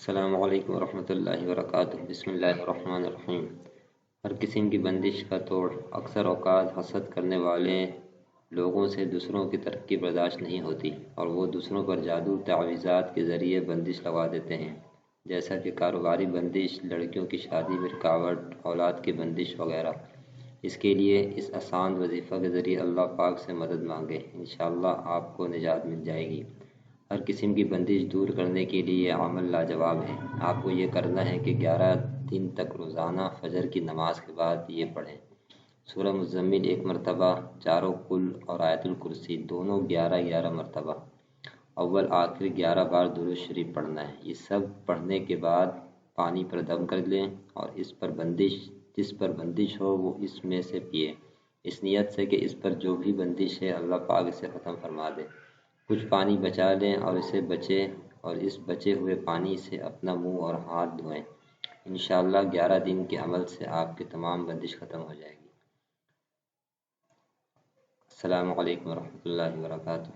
السلام علیکم ورحمۃ اللہ وبرکاتہ۔ بسم اللہ الرحمن الرحیم۔ ہر قسم کی بندش کا توڑ۔ اکثر اوقات حسد کرنے والے لوگوں سے دوسروں کی ترقی برداشت نہیں ہوتی اور وہ دوسروں پر جادو تعویذات کے ذریعے بندش لگا دیتے ہیں، جیسا کہ کاروباری بندش، لڑکیوں کی شادی میں رکاوٹ، اولاد کی بندش وغیرہ۔ اس کے لیے اس آسان وظیفہ کے ذریعے اللہ پاک سے مدد مانگیں، انشاءاللہ آپ کو نجات مل جائے گی۔ ہر قسم کی بندش دور کرنے کے لیے یہ عمل لاجواب ہے۔ آپ کو یہ کرنا ہے کہ 11 دن تک روزانہ فجر کی نماز کے بعد یہ پڑھیں: سورہ مزمل 1 مرتبہ، چاروں قل اور آیت الکرسی دونوں 11 مرتبہ، اول آخر 11 بار درود شریف پڑھنا ہے۔ یہ سب پڑھنے کے بعد پانی پر دم کر لیں اور جس پر بندش ہو وہ اس میں سے پیے، اس نیت سے کہ اس پر جو بھی بندش ہے اللہ پاک اسے ختم فرما دے۔ کچھ پانی بچا لیں اور اس بچے ہوئے پانی سے اپنا منہ اور ہاتھ دھوئیں۔ انشاءاللہ 11 دن کے عمل سے آپ کی تمام بندش ختم ہو جائے گی۔ السلام علیکم ورحمۃ اللہ وبرکاتہ۔